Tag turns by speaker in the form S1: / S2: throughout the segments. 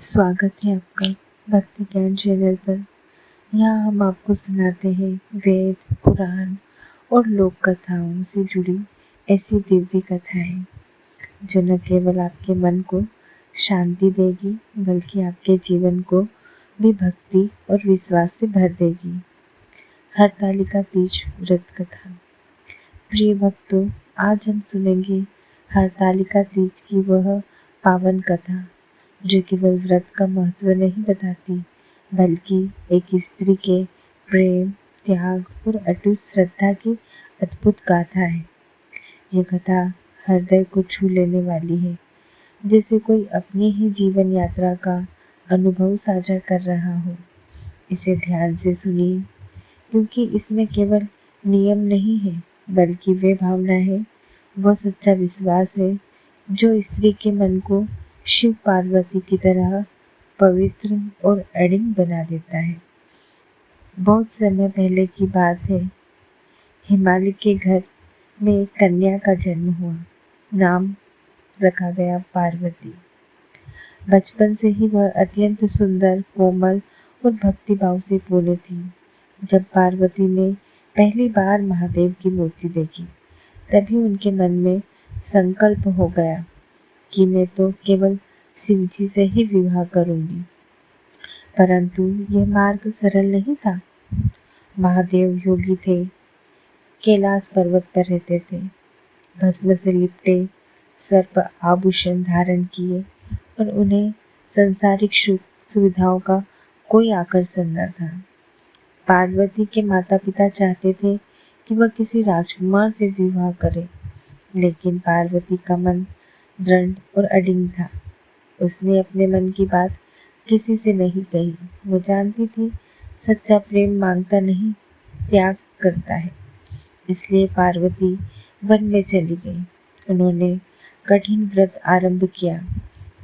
S1: स्वागत है आपका भक्ति ज्ञान चैनल पर। यहाँ हम आपको सुनाते हैं वेद, पुराण और लोक कथाओं से जुड़ी ऐसी दिव्य कथाएं जो न केवल आपके मन को शांति देगी बल्कि आपके जीवन को भी भक्ति और विश्वास से भर देगी। हरतालिका तीज व्रत कथा। प्रिय भक्तों, आज हम सुनेंगे हरतालिका तीज की वह पावन कथा जो केवल व्रत का महत्व नहीं बताती बल्कि एक स्त्री के प्रेम, त्याग और अटूट श्रद्धा की अद्भुत गाथा है। यह कथा हृदय को छू लेने वाली है, जैसे कोई अपनी ही जीवन यात्रा का अनुभव साझा कर रहा हो। इसे ध्यान से सुनिए, क्योंकि इसमें केवल नियम नहीं है बल्कि वे भावना है, वह सच्चा विश्वास है जो स्त्री के मन को शिव पार्वती की तरह पवित्र और अड़िग बना देता है। बहुत समय पहले की बात है। हिमालय के घर में एक कन्या का जन्म हुआ। नाम रखा गया पार्वती। बचपन से ही वह अत्यंत सुंदर, कोमल और भक्तिभाव से पूर्ण थी। जब पार्वती ने पहली बार महादेव की मूर्ति देखी, तभी उनके मन में संकल्प हो गया कि मैं तो केवल शिवजी से ही विवाह करूंगी। परंतु यह मार्ग सरल नहीं था। महादेव योगी थे, कैलाश पर्वत पर रहते थे, भस्म से लिपटे, सर पर आभूषण धारण किए और उन्हें संसारिक सुख सुविधाओं का कोई आकर्षण न था। पार्वती के माता पिता चाहते थे कि वह किसी राजकुमार से विवाह करे, लेकिन पार्वती का मन दृढ़ और अडिग था। उसने अपने मन की बात किसी से नहीं कही। वो जानती थी सच्चा प्रेम मांगता नहीं, त्याग करता है। इसलिए पार्वती वन में चली गई। उन्होंने कठिन व्रत आरंभ किया।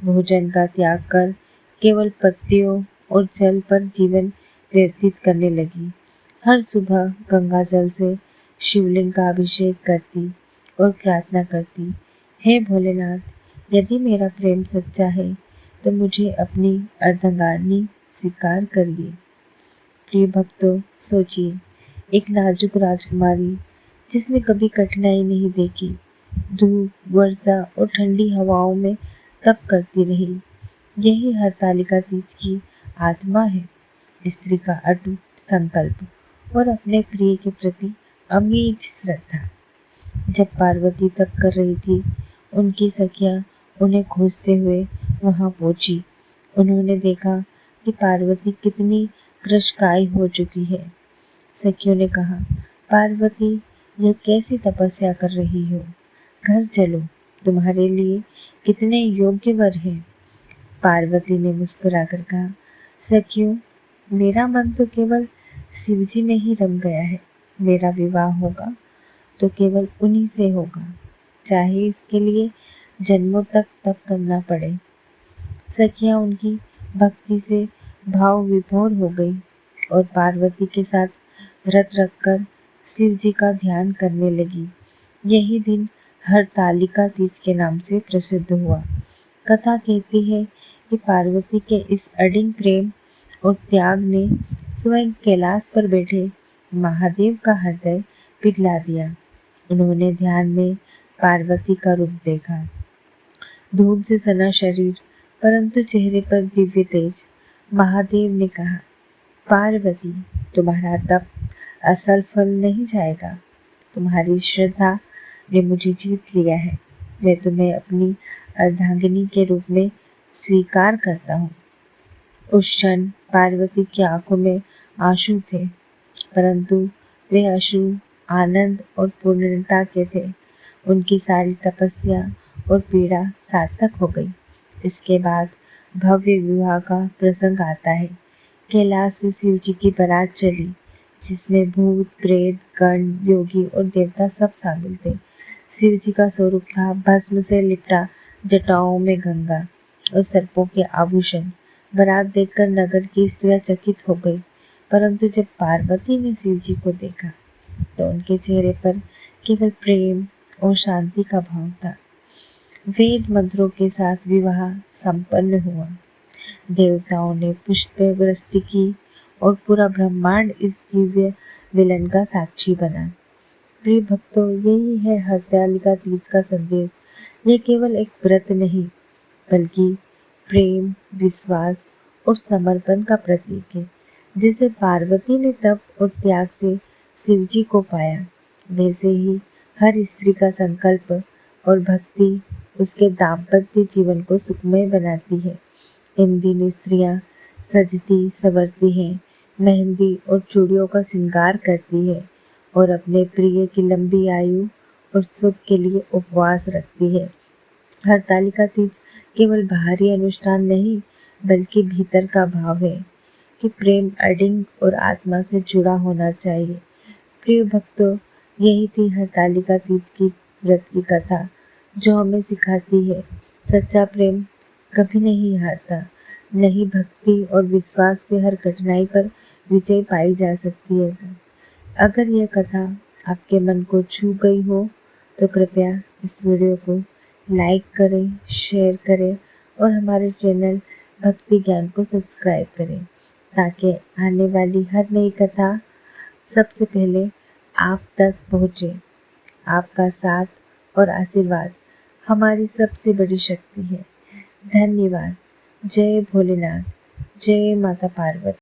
S1: भोजन का त्याग कर केवल पत्तियों और जल पर जीवन व्यतीत करने लगी। हर सुबह गंगा जल से शिवलिंग का अभिषेक करती और प्रार्थना करती, हे भोलेनाथ, यदि मेरा प्रेम सच्चा है तो मुझे अपनी अर्धांगिनी स्वीकार करिए। प्रिय भक्तों, सोचिए, एक नाजुक राजकुमारी जिसने कभी कठिनाई नहीं देखी, धूप, वर्षा और ठंडी हवाओं में तप करती रही। यही हरतालिका तीज की आत्मा है। स्त्री का अटूट संकल्प और अपने प्रिय के प्रति अमीर श्रद्धा। जब पार्वती तप कर रही थी, उनकी सखियां उन्हें खोजते हुए वहां पहुंची। उन्होंने देखा कि पार्वती कितनी कृशकाय हो चुकी है। सखियों ने कहा, पार्वती, यह कैसी तपस्या कर रही हो? घर चलो, तुम्हारे लिए कितने योग्य वर हैं। पार्वती ने मुस्कुराकर कहा, सखियों, मेरा मन तो केवल शिवजी में ही रम गया है। मेरा विवाह होगा तो केवल उन्हीं से होगा, चाहे इसके लिए जन्मों तक तप करना पड़े। सखियां उनकी भक्ति से भाव विभोर हो गई और पार्वती के साथ व्रत रखकर शिव जी का ध्यान करने लगी। यही दिन हरतालिका तीज के नाम से प्रसिद्ध हुआ। कथा कहती है कि पार्वती के इस अडिग प्रेम और त्याग ने स्वयं कैलाश पर बैठे महादेव का हृदय पिघला दिया। उन्होंने ध्यान में पार्वती का रूप देखा, धूप से सना शरीर, परंतु चेहरे पर दिव्य तेज। महादेव ने कहा, पार्वती, तुम्हारा तप असल फल नहीं जाएगा। तुम्हारी श्रद्धा ने मुझे जीत लिया है। मैं तुम्हें अपनी अर्धांगिनी के रूप में स्वीकार करता हूँ। उस क्षण पार्वती की आंखों में आंसू थे, परंतु वे आंसू आनंद और पूर्णता के थे। उनकी सारी तपस्या और पीड़ा सार्थक हो गई। इसके बाद भव्य विवाह का प्रसंग आता है। कैलाश से शिव जी की बारात चली, जिसमें भूत, प्रेत, गण, योगी और देवता सब शामिल थे। शिव जी का स्वरूप था भस्म से लिपटा, जटाओं में गंगा और सर्पों के आभूषण। बारात देखकर नगर की स्त्रियां चकित हो गई, परंतु जब पार्वती ने शिव जी को देखा तो उनके चेहरे पर केवल प्रेम और शांति का भाव था। वेद मंत्रों के साथ विवाह संपन्न हुआ। देवताओं ने पुष्प वृष्टि की और पूरा ब्रह्मांड इस दिव्य मिलन का साक्षी बना। प्रिय भक्तों, यही है हरतालिका तीज का संदेश। यह केवल एक व्रत नहीं, बल्कि प्रेम, विश्वास और समर्पण का प्रतीक है। जैसे पार्वती ने तप और त्याग से शिवजी को पाया, वैसे ही हर स्त्री का संकल्प और भक्ति उसके दाम्पत्य जीवन को सुखमय बनाती है। इन दिन स्त्रियां सजती संवरती हैं, मेहंदी और चूड़ियों का श्रृंगार करती है और अपने प्रिय की लंबी आयु और सुख के लिए उपवास रखती है। हरतालिका तीज केवल बाहरी अनुष्ठान नहीं, बल्कि भीतर का भाव है कि प्रेम अडिग और आत्मा से जुड़ा होना चाहिए। प्रिय भक्तों, यही थी हरतालिका तीज की व्रत की कथा, जो हमें सिखाती है सच्चा प्रेम कभी नहीं हारता। नहीं, भक्ति और विश्वास से हर कठिनाई पर विजय पाई जा सकती है। अगर यह कथा आपके मन को छू गई हो तो कृपया इस वीडियो को लाइक करें, शेयर करें और हमारे चैनल भक्ति ज्ञान को सब्सक्राइब करें, ताकि आने वाली हर नई कथा सबसे पहले आप तक पहुँचे। आपका साथ और आशीर्वाद हमारी सबसे बड़ी शक्ति है। धन्यवाद। जय भोलेनाथ, जय माता पार्वती।